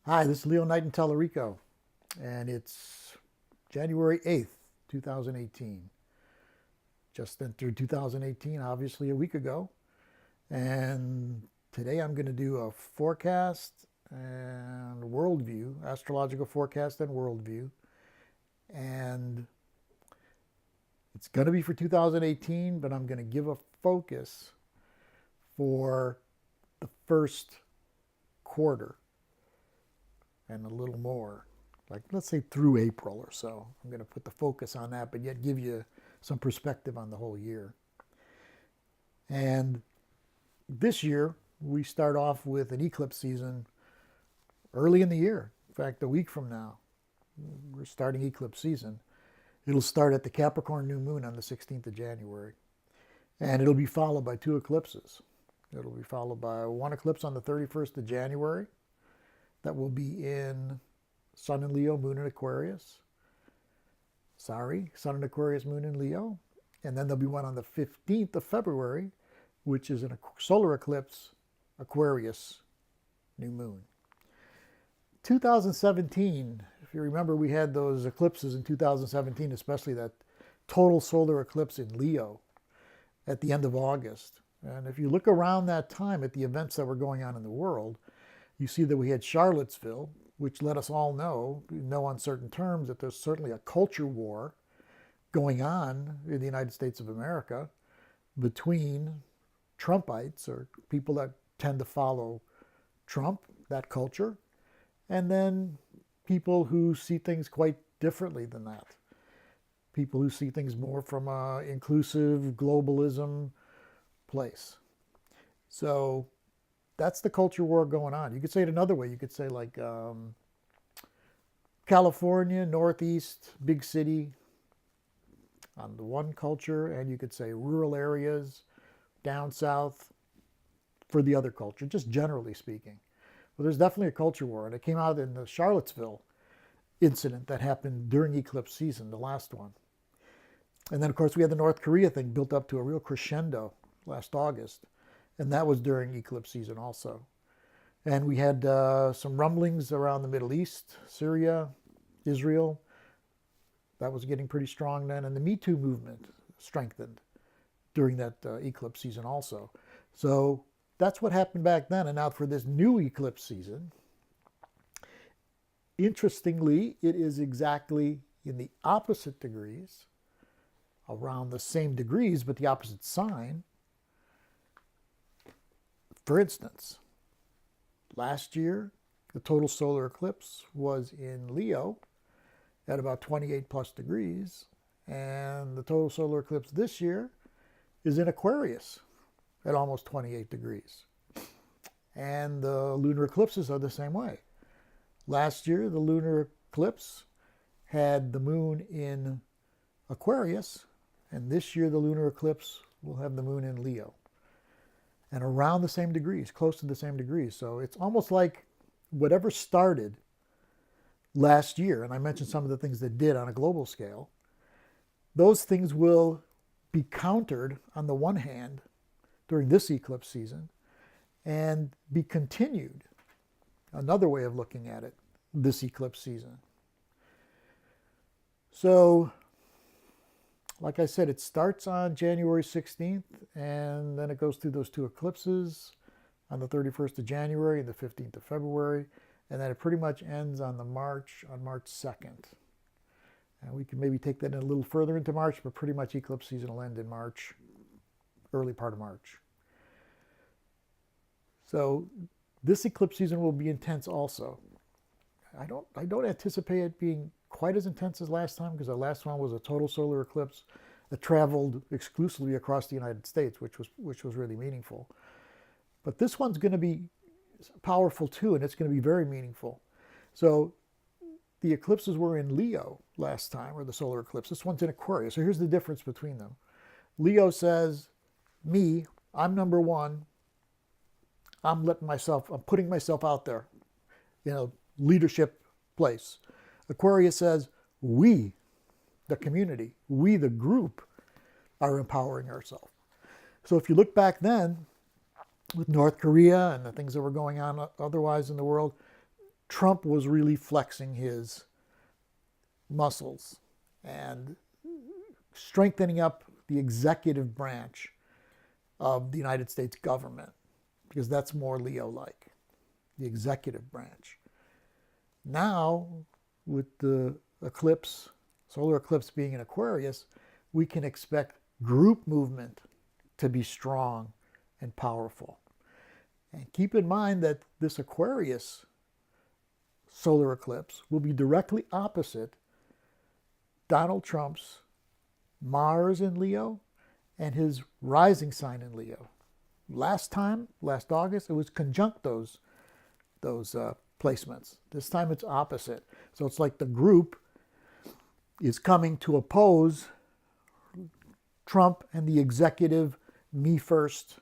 Hi, this is Knighton Tallarico, and it's January 8th, 2018. Just entered 2018, obviously a week ago, and today I'm going to do a forecast and worldview, astrological forecast and worldview, and it's going to be for 2018, but I'm going to give a focus for the first quarter and a little more, like let's say through April or so. I'm going to put the focus on that, but yet give you some perspective on the whole year. And this year, we start off with an eclipse season early in the year. In fact, a week from now, we're starting eclipse season. It'll start at the Capricorn new moon on the 16th of January. And it'll be followed by two eclipses. It'll be followed by one eclipse on the 31st of January. That will be in Sun in Leo, Moon in Aquarius. Sun in Aquarius, Moon in Leo. And then there'll be one on the 15th of February, which is a solar eclipse, Aquarius, new moon. 2017, if you remember, we had those eclipses in 2017, especially that total solar eclipse in Leo at the end of August. And if you look around that time at the events that were going on in the world, you see that we had Charlottesville, which let us all know, in no uncertain terms, that there's certainly a culture war going on in the United States of America between Trumpites, or people that tend to follow Trump, that culture, and then people who see things quite differently than that. People who see things more from an inclusive globalism place. So that's the culture war going on. You could say it another way. You could say like California, Northeast, big city on the one culture, and you could say rural areas, down south for the other culture, just generally speaking. But there's definitely a culture war, and it came out in the Charlottesville incident that happened during eclipse season, the last one. And then, of course, we had the North Korea thing built up to a real crescendo last August, and that was during eclipse season also. And we had some rumblings around the Middle East, Syria, Israel. That was getting pretty strong then, and the Me Too movement strengthened during that eclipse season also. So that's what happened back then. And now for this new eclipse season, interestingly, it is exactly in the opposite degrees, around the same degrees, but the opposite sign. For instance, last year, the total solar eclipse was in Leo at about 28 plus degrees, and the total solar eclipse this year is in Aquarius at almost 28 degrees. And the lunar eclipses are the same way. Last year, the lunar eclipse had the moon in Aquarius, and this year the lunar eclipse will have the moon in Leo. And around the same degrees, close to the same degrees. So it's almost like whatever started last year, and I mentioned some of the things that did on a global scale, those things will be countered on the one hand during this eclipse season and be continued, another way of looking at it, this eclipse season. So, like I said, it starts on January 16th, and then it goes through those two eclipses on the 31st of January and the 15th of February, and then it pretty much ends on March 2nd. And we can maybe take that in a little further into March, but pretty much eclipse season will end in March, early part of March. So this eclipse season will be intense also. I don't anticipate it being quite as intense as last time, because the last one was a total solar eclipse that traveled exclusively across the United States, which was really meaningful. But this one's going to be powerful too, and it's going to be very meaningful. So the eclipses were in Leo last time, or the solar eclipse. This one's in Aquarius. So here's the difference between them. Leo says, me, I'm number one. I'm putting myself out there, leadership place. Aquarius says, we, the community, we, the group, are empowering ourselves. So if you look back then, with North Korea and the things that were going on otherwise in the world, Trump was really flexing his muscles and strengthening up the executive branch of the United States government, because that's more Leo-like, the executive branch. Now, with the eclipse, solar eclipse being in Aquarius, we can expect group movement to be strong and powerful. And keep in mind that this Aquarius solar eclipse will be directly opposite Donald Trump's Mars in Leo and his rising sign in Leo. Last August, it was conjunct those placements. This time it's opposite. So it's like the group is coming to oppose Trump and the executive me first,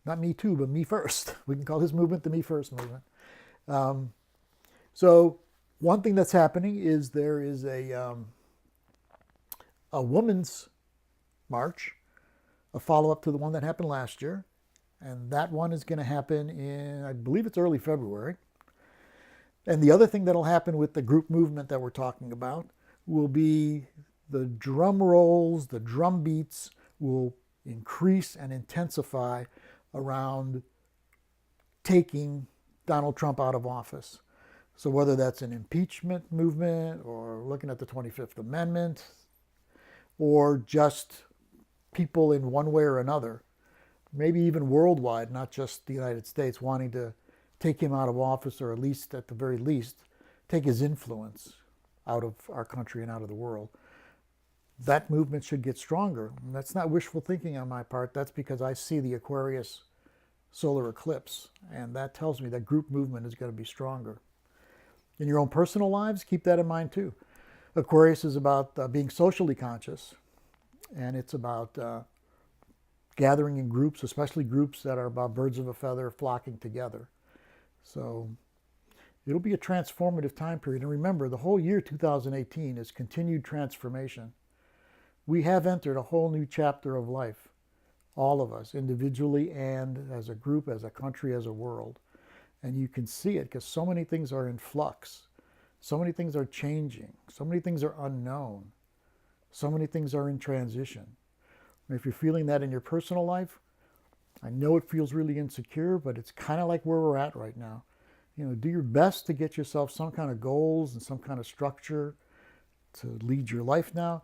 not me too, but me first. We can call this movement the me first movement. So one thing that's happening is there is a women's march, a follow-up to the one that happened last year. And that one is going to happen in, I believe it's early February. And the other thing that'll happen with the group movement that we're talking about will be the drum rolls, the drum beats will increase and intensify around taking Donald Trump out of office. So whether that's an impeachment movement or looking at the 25th Amendment or just people in one way or another, maybe even worldwide, not just the United States, wanting to take him out of office, or at least, at the very least, take his influence out of our country and out of the world. That movement should get stronger. And that's not wishful thinking on my part. That's because I see the Aquarius solar eclipse, and that tells me that group movement is going to be stronger. In your own personal lives, keep that in mind too. Aquarius is about being socially conscious, and it's about gathering in groups, especially groups that are about birds of a feather flocking together. So it'll be a transformative time period. And remember, the whole year 2018 is continued transformation. We have entered a whole new chapter of life, all of us, individually and as a group, as a country, as a world. And you can see it because so many things are in flux. So many things are changing. So many things are unknown. So many things are in transition. If you're feeling that in your personal life, I know it feels really insecure, but it's kind of like where we're at right now. You know, do your best to get yourself some kind of goals and some kind of structure to lead your life now,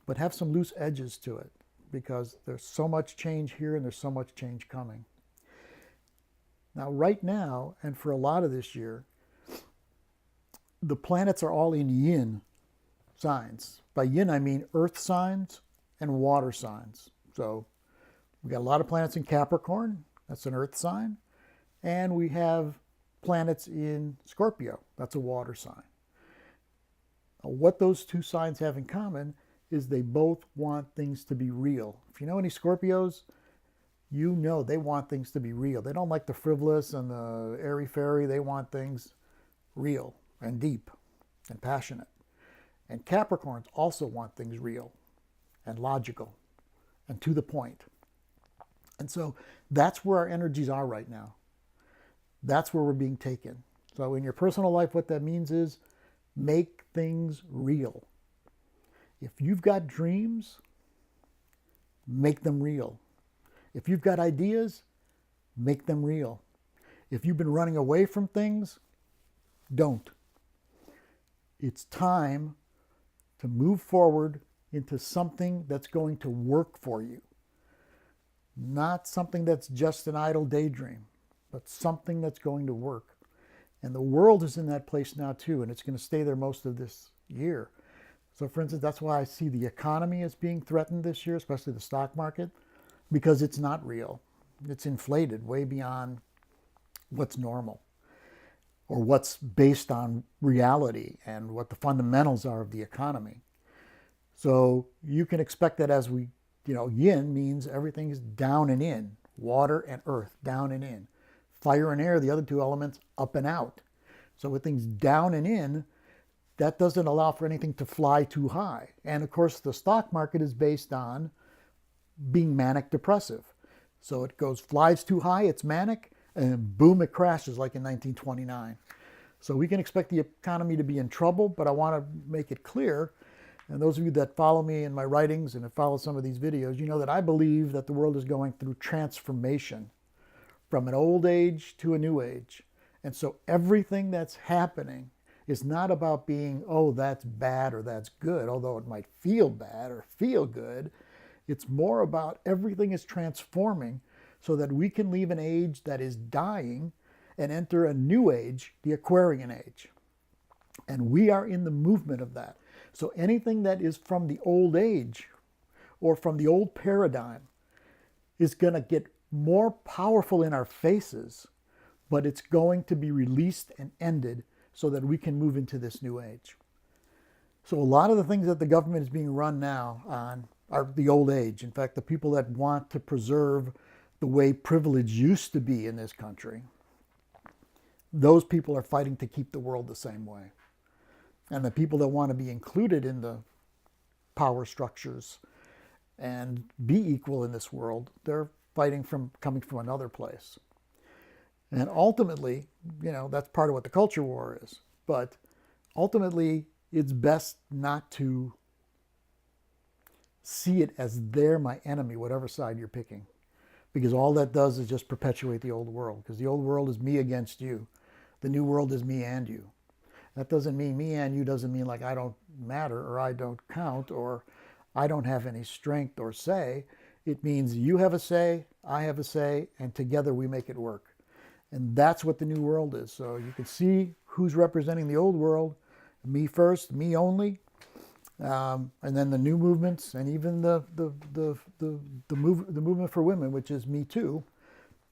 but have some loose edges to it because there's so much change here and there's so much change coming. Now, right now, and for a lot of this year, the planets are all in yin signs. By yin, I mean earth signs and water signs. So we got a lot of planets in Capricorn, that's an earth sign, and we have planets in Scorpio, that's a water sign. What those two signs have in common is they both want things to be real. If you know any Scorpios, you know they want things to be real. They don't like the frivolous and the airy-fairy. They want things real and deep and passionate. And Capricorns also want things real and logical and to the point. And so that's where our energies are right now. That's where we're being taken. So in your personal life, what that means is make things real. If you've got dreams, make them real. If you've got ideas, make them real. If you've been running away from things, don't. It's time to move forward into something that's going to work for you. Not something that's just an idle daydream, but something that's going to work. And the world is in that place now too, and it's going to stay there most of this year. So for instance, that's why I see the economy as being threatened this year, especially the stock market, because it's not real. It's inflated way beyond what's normal or what's based on reality and what the fundamentals are of the economy. So you can expect that as we, yin means everything is down and in, water and earth, down and in. Fire and air, the other two elements, up and out. So with things down and in, that doesn't allow for anything to fly too high. And of course, the stock market is based on being manic depressive. So it flies too high, it's manic, and boom, it crashes like in 1929. So we can expect the economy to be in trouble, but I want to make it clear, and those of you that follow me in my writings and have followed some of these videos, you know that I believe that the world is going through transformation from an old age to a new age. And so everything that's happening is not about being, oh, that's bad or that's good, although it might feel bad or feel good. It's more about everything is transforming so that we can leave an age that is dying and enter a new age, the Aquarian age. And we are in the movement of that. So anything that is from the old age or from the old paradigm is going to get more powerful in our faces, but it's going to be released and ended so that we can move into this new age. So a lot of the things that the government is being run now on are the old age. In fact, the people that want to preserve the way privilege used to be in this country, those people are fighting to keep the world the same way. And the people that want to be included in the power structures and be equal in this world, they're fighting from coming from another place. And ultimately, that's part of what the culture war is. But ultimately, it's best not to see it as they're my enemy, whatever side you're picking. Because all that does is just perpetuate the old world. Because the old world is me against you. The new world is me and you. That doesn't mean me and you doesn't mean like I don't matter or I don't count or I don't have any strength or say. It means you have a say, I have a say, and together we make it work. And that's what the new world is. So you can see who's representing the old world. Me first, me only. And then the new movements and even the movement for women, which is Me Too,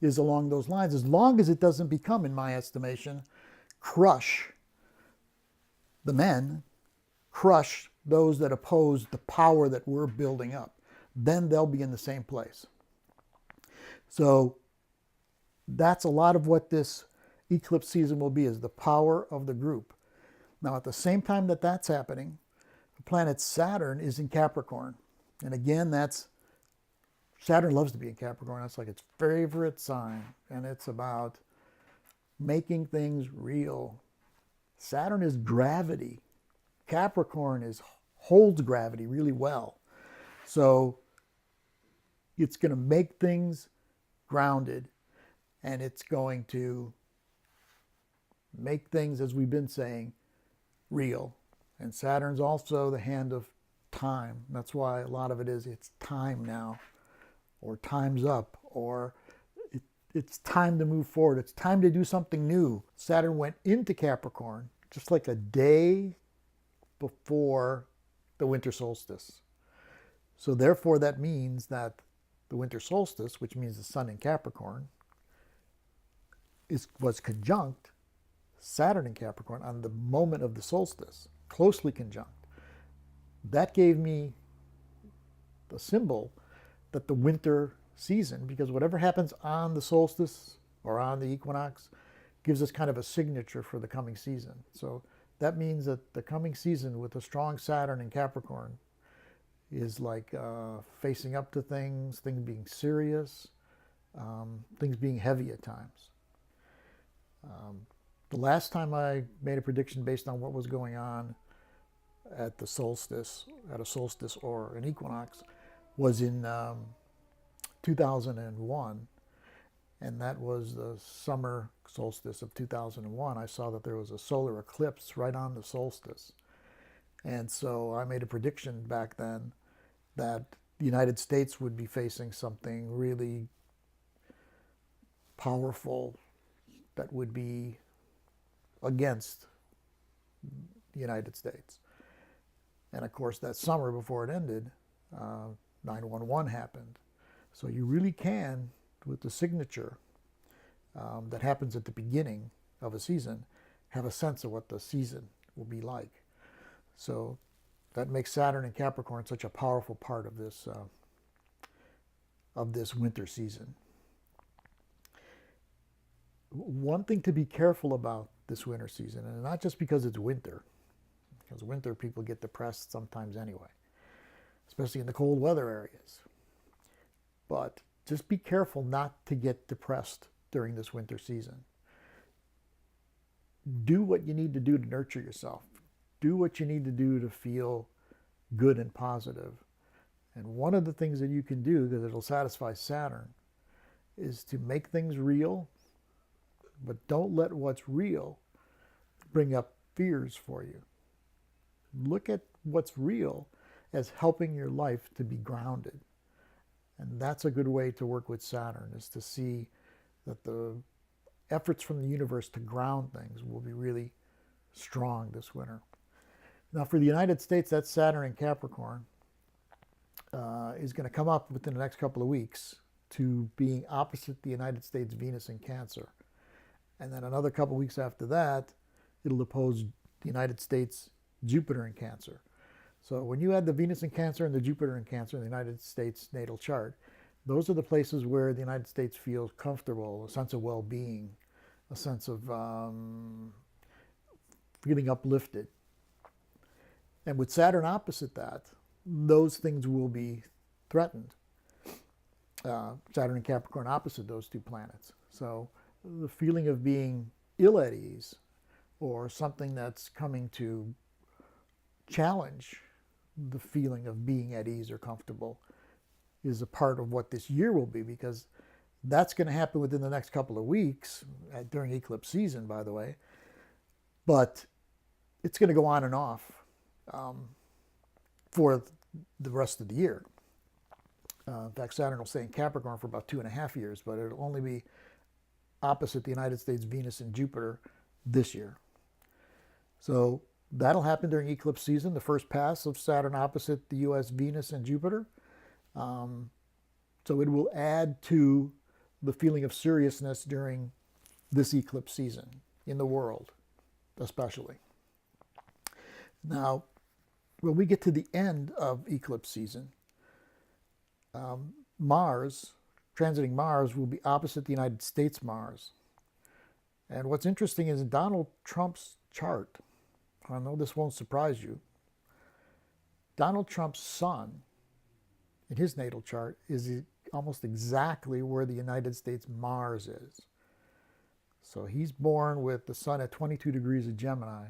is along those lines. As long as it doesn't become, in my estimation, crush the men, crush those that oppose the power that we're building up, then they'll be in the same place. So that's a lot of what this eclipse season will be, is the power of the group. Now, at the same time that that's happening, the planet Saturn is in Capricorn. And again, Saturn loves to be in Capricorn. That's like its favorite sign. And it's about making things real. Saturn is gravity. Capricorn holds gravity really well. So it's going to make things grounded, and it's going to make things, as we've been saying, real. And Saturn's also the hand of time. That's why a lot of it's time now, or time's up, or it's time to move forward. It's time to do something new. Saturn went into Capricorn just like a day before the winter solstice. So therefore that means that the winter solstice, which means the sun in Capricorn, was conjunct Saturn in Capricorn on the moment of the solstice, closely conjunct. That gave me the symbol that the winter season, because whatever happens on the solstice or on the equinox gives us kind of a signature for the coming season. So that means that the coming season with a strong Saturn in Capricorn is like facing up to things being serious, things being heavy at times. The last time I made a prediction based on what was going on at a solstice or an equinox, was in 2001, and that was the summer solstice of 2001. I saw that there was a solar eclipse right on the solstice. And so I made a prediction back then that the United States would be facing something really powerful that would be against the United States. And of course, that summer before it ended, 9/11 happened. So you really can, with the signature that happens at the beginning of a season, have a sense of what the season will be like. So that makes Saturn and Capricorn such a powerful part of this winter season. One thing to be careful about this winter season, and not just because it's winter, because winter people get depressed sometimes anyway, especially in the cold weather areas. But just be careful not to get depressed during this winter season. do what you need to do to nurture yourself. Do what you need to do to feel good and positive. And one of the things that you can do, because it'll satisfy Saturn, is to make things real, but don't let what's real bring up fears for you. Look at what's real as helping your life to be grounded. And that's a good way to work with Saturn, is to see that the efforts from the universe to ground things will be really strong this winter. Now for the United States, that Saturn in Capricorn is going to come up within the next couple of weeks to being opposite the United States Venus in Cancer. And then another couple of weeks after that, it'll oppose the United States Jupiter in Cancer. So when you add the Venus in Cancer and the Jupiter in Cancer in the United States natal chart, those are the places where the United States feels comfortable, a sense of well-being, a sense of feeling uplifted. And with Saturn opposite that, those things will be threatened. Saturn and Capricorn opposite those two planets. So the feeling of being ill at ease, or something that's coming to challenge the feeling of being at ease or comfortable, is a part of what this year will be, because that's going to happen within the next couple of weeks during eclipse season, by the way. But it's going to go on and off for the rest of the year. In fact, Saturn will stay in Capricorn for about 2.5 years, but it'll only be opposite the United States Venus and Jupiter this year. So that'll happen during eclipse season, the first pass of Saturn opposite the US Venus and Jupiter. So it will add to the feeling of seriousness during this eclipse season in the world, especially. Now, when we get to the end of eclipse season, Mars, transiting Mars, will be opposite the United States Mars. And what's interesting is in Donald Trump's chart, I know this won't surprise you, Donald Trump's sun in his natal chart is almost exactly where the United States Mars is. So he's born with the sun at 22 degrees of Gemini.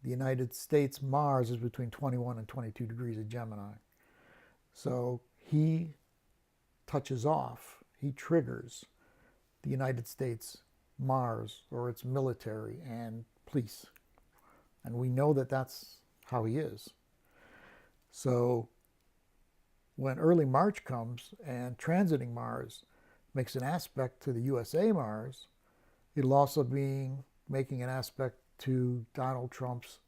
The United States Mars is between 21 and 22 degrees of Gemini. So he touches off, he triggers the United States Mars, or its military and police. And we know that that's how he is. So when early March comes and transiting Mars makes an aspect to the USA Mars, it'll also be making an aspect to Donald Trump's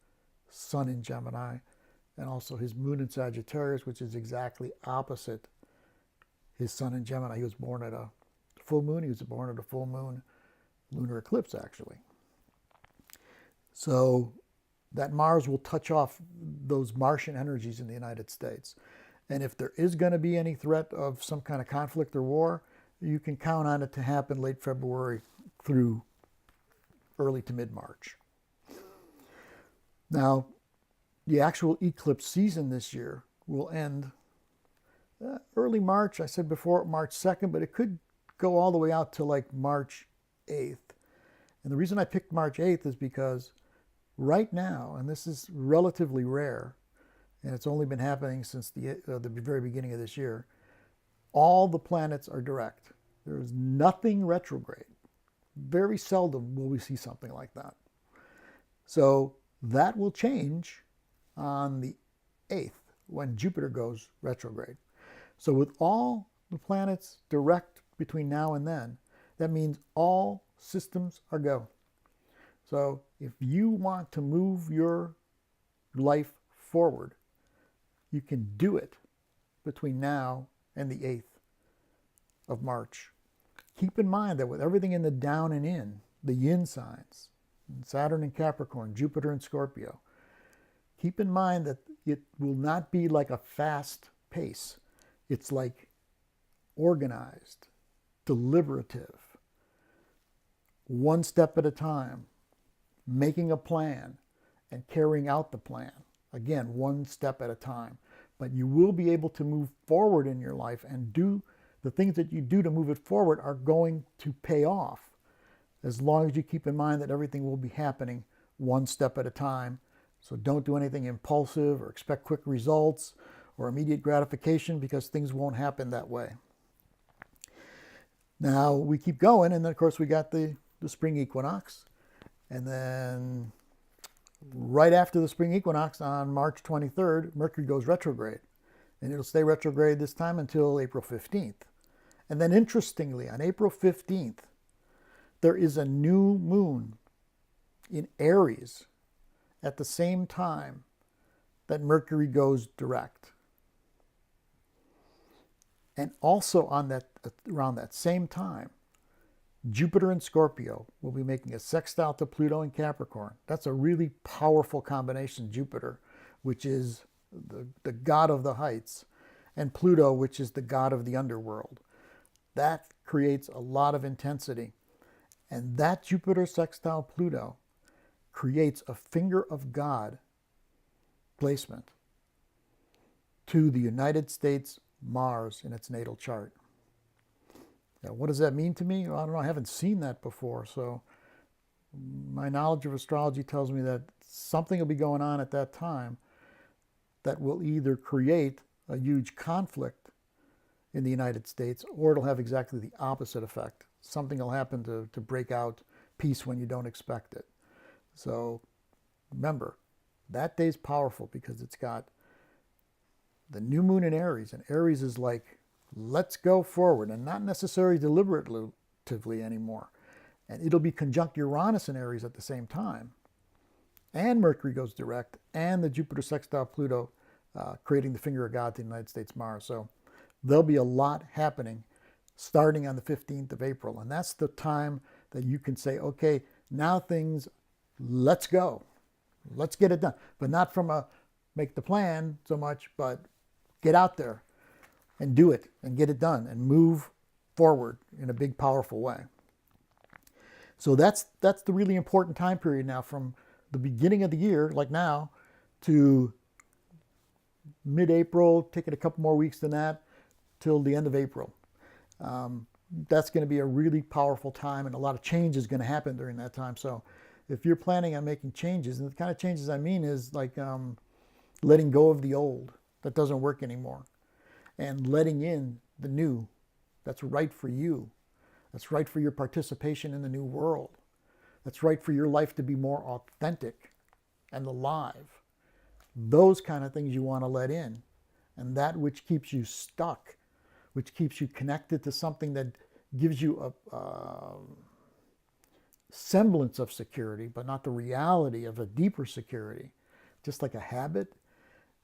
sun in Gemini, and also his moon in Sagittarius, which is exactly opposite his sun in Gemini. He was born at a full moon. He was born at a full moon lunar eclipse, actually. So that Mars will touch off those Martian energies in the United States. And if there is going to be any threat of some kind of conflict or war, you can count on it to happen late February through early to mid-March. Now, the actual eclipse season this year will end early March. I said before March 2nd, but it could go all the way out to like March 8th. And the reason I picked March 8th is because right now, and this is relatively rare, and it's only been happening since the very beginning of this year, all the planets are direct. There is nothing retrograde. Very seldom will we see something like that. So that will change on the 8th when Jupiter goes retrograde. So with all the planets direct between now and then, that means all systems are go. So if you want to move your life forward, you can do it between now and the 8th of March. Keep in mind that with everything in the down and in, the yin signs, Saturn in Capricorn, Jupiter in Scorpio, keep in mind that it will not be like a fast pace. It's like organized, deliberative, one step at a time, making a plan and carrying out the plan. Again, one step at a time. But you will be able to move forward in your life, and do the things that you do to move it forward are going to pay off. as long as you keep in mind that everything will be happening one step at a time. So don't do anything impulsive or expect quick results or immediate gratification, because things won't happen that way. Now we keep going, and then of course we got the spring equinox. And then right after the spring equinox on March 23rd, Mercury goes retrograde. And it'll stay retrograde this time until April 15th. And then interestingly, on April 15th, there is a new moon in Aries at the same time that Mercury goes direct. And also on that, around that same time, Jupiter in Scorpio will be making a sextile to Pluto in Capricorn. That's a really powerful combination, Jupiter, which is the god of the heights, and Pluto, which is the god of the underworld. That creates a lot of intensity. And that Jupiter sextile Pluto creates a finger of God placement to the United States Mars in its natal chart. Now, what does that mean to me? Well, I don't know. I haven't seen that before. So my knowledge of astrology tells me that something will be going on at that time that will either create a huge conflict in the United States, or it'll have exactly the opposite effect. Something will happen to break out peace when you don't expect it. So remember, that day's powerful because it's got the new moon in Aries, and Aries is like, let's go forward, and not necessarily deliberatively anymore. And it'll be conjunct Uranus in Aries at the same time. And Mercury goes direct, and the Jupiter sextile Pluto creating the finger of God to the United States Mars. So there'll be a lot happening starting on the 15th of April. And that's the time that you can say, okay, now things, let's go. Let's get it done. But not from a make the plan so much, but get out there and do it and get it done and move forward in a big, powerful way. So that's the really important time period now, from the beginning of the year, like now, to mid-April, take it a couple more weeks than that, till the end of April. That's going to be a really powerful time, and a lot of change is going to happen during that time. So if you're planning on making changes, and the kind of changes I mean is like letting go of the old that doesn't work anymore, and letting in the new that's right for you, that's right for your participation in the new world, that's right for your life to be more authentic and alive. Those kind of things you want to let in. And that which keeps you stuck, which keeps you connected to something that gives you a semblance of security, but not the reality of a deeper security, just like a habit.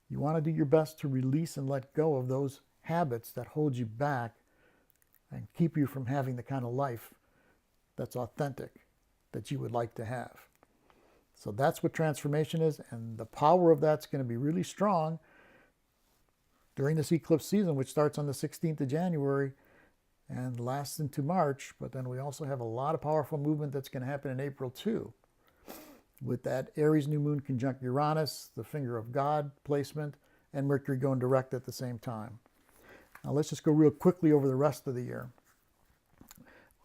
You want to do your best to release and let go of those habits that hold you back and keep you from having the kind of life that's authentic, that you would like to have. So that's what transformation is, and the power of that's going to be really strong during this eclipse season, which starts on the 16th of January and lasts into March. But then we also have a lot of powerful movement that's going to happen in April too, with that Aries new moon conjunct Uranus, the finger of God placement, and Mercury going direct at the same time. Now let's just go real quickly over the rest of the year.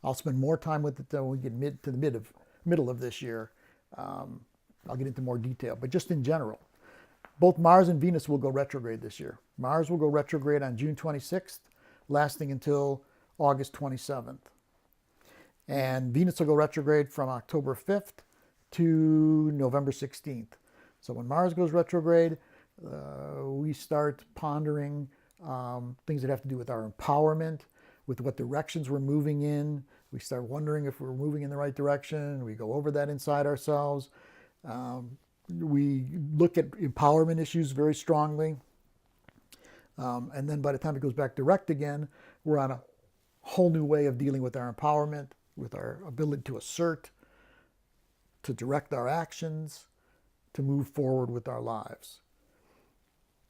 I'll spend more time with it when we get to the middle of this year. I'll get into more detail, but just in general, both Mars and Venus will go retrograde this year. Mars will go retrograde on June 26th, lasting until August 27th. And Venus will go retrograde from October 5th to November 16th. So when Mars goes retrograde, we start pondering things that have to do with our empowerment, with what directions we're moving in. We start wondering if we're moving in the right direction. We go over that inside ourselves. We look at empowerment issues very strongly. And then by the time it goes back direct again, we're on a whole new way of dealing with our empowerment, with our ability to assert, to direct our actions, to move forward with our lives.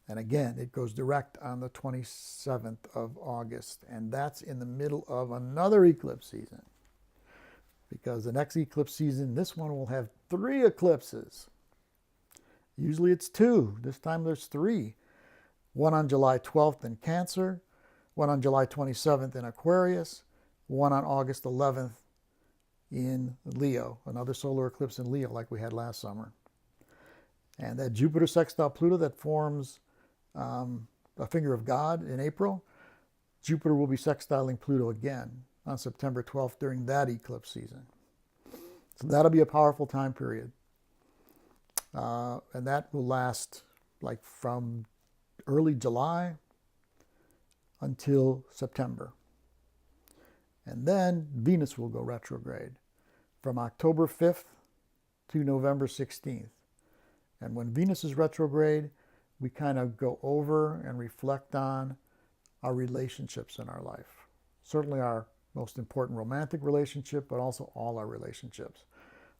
And again, it goes direct on the 27th of August. And that's in the middle of another eclipse season. Because the next eclipse season, this one will have 3 eclipses. Usually it's 2. This time there's 3. One on July 12th in Cancer, one on July 27th in Aquarius, one on August 11th in Leo, another solar eclipse in Leo like we had last summer. And that Jupiter sextile Pluto that forms a finger of God in April, Jupiter will be sextiling Pluto again on September 12th during that eclipse season. So that'll be a powerful time period. And that will last like from early July until September. And then Venus will go retrograde from October 5th to November 16th. And when Venus is retrograde, we kind of go over and reflect on our relationships in our life. Certainly our most important romantic relationship, but also all our relationships.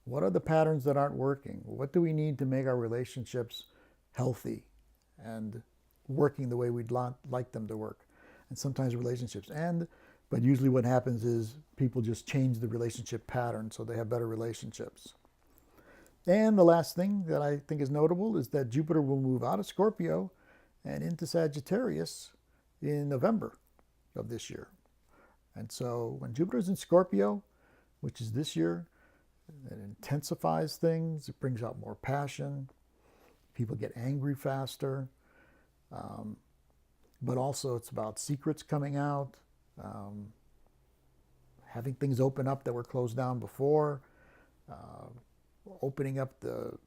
What are the patterns that aren't working? What do we need to make our relationships healthy and working the way we'd like them to work? And sometimes relationships end, but usually what happens is people just change the relationship pattern so they have better relationships. And the last thing that I think is notable is that Jupiter will move out of Scorpio and into Sagittarius in November of this year. And so when Jupiter's in Scorpio, which is this year, it intensifies things, it brings out more passion, people get angry faster, but also it's about secrets coming out, having things open up that were closed down before, opening up the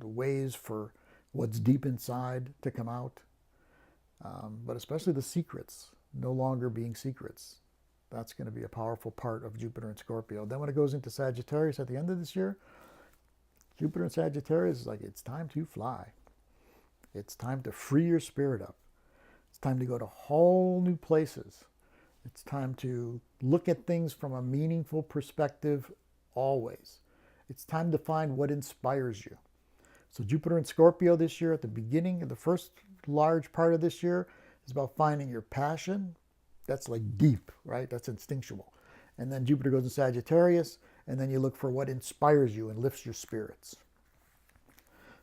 ways for what's deep inside to come out, but especially the secrets no longer being secrets. That's going to be a powerful part of Jupiter and Scorpio. Then when it goes into Sagittarius at the end of this year, Jupiter and Sagittarius is like, it's time to fly. It's time to free your spirit up. It's time to go to whole new places. It's time to look at things from a meaningful perspective always. It's time to find what inspires you. So Jupiter and Scorpio this year at the beginning, the first large part of this year is about finding your passion. That's like deep, right? That's instinctual. And then Jupiter goes in Sagittarius, and then you look for what inspires you and lifts your spirits.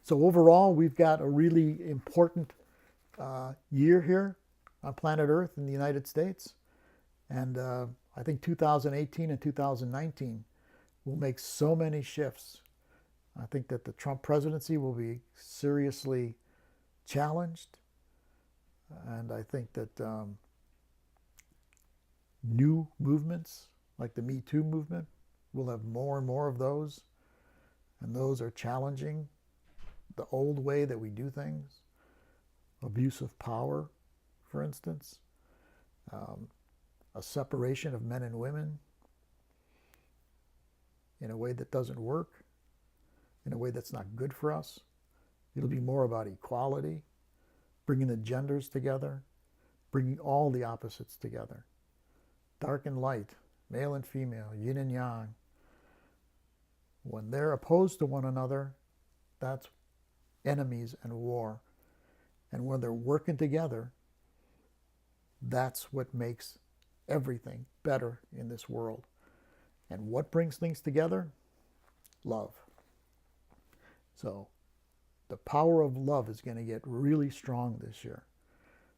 So overall, we've got a really important year here on planet Earth in the United States. And I think 2018 and 2019 will make so many shifts. I think that the Trump presidency will be seriously challenged. And I think that new movements like the Me Too movement will have more and more of those. And those are challenging the old way that we do things. Abuse of power, for instance. A separation of men and women in a way that doesn't work, in a way that's not good for us. It'll be more about equality, bringing the genders together, bringing all the opposites together. Dark and light, male and female, yin and yang. When they're opposed to one another, that's enemies and war. And when they're working together, that's what makes everything better in this world. And what brings things together? Love. So the power of love is going to get really strong this year.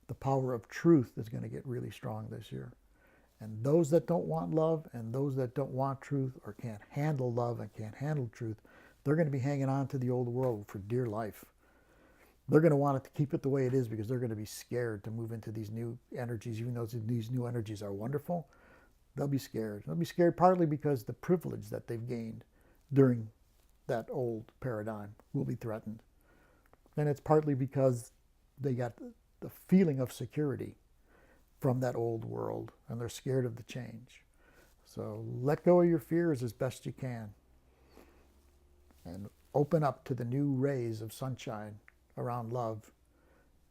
The power of truth is going to get really strong this year. And those that don't want love and those that don't want truth or can't handle love and can't handle truth, they're going to be hanging on to the old world for dear life. They're going to want it to keep it the way it is because they're going to be scared to move into these new energies, even though these new energies are wonderful. They'll be scared. They'll be scared partly because the privilege that they've gained during that old paradigm will be threatened. And it's partly because they got the feeling of security from that old world and they're scared of the change. So let go of your fears as best you can and open up to the new rays of sunshine around love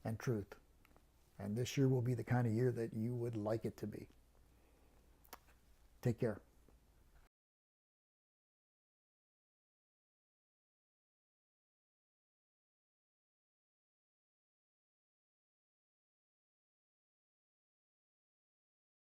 and truth. And this year will be the kind of year that you would like it to be. Take care.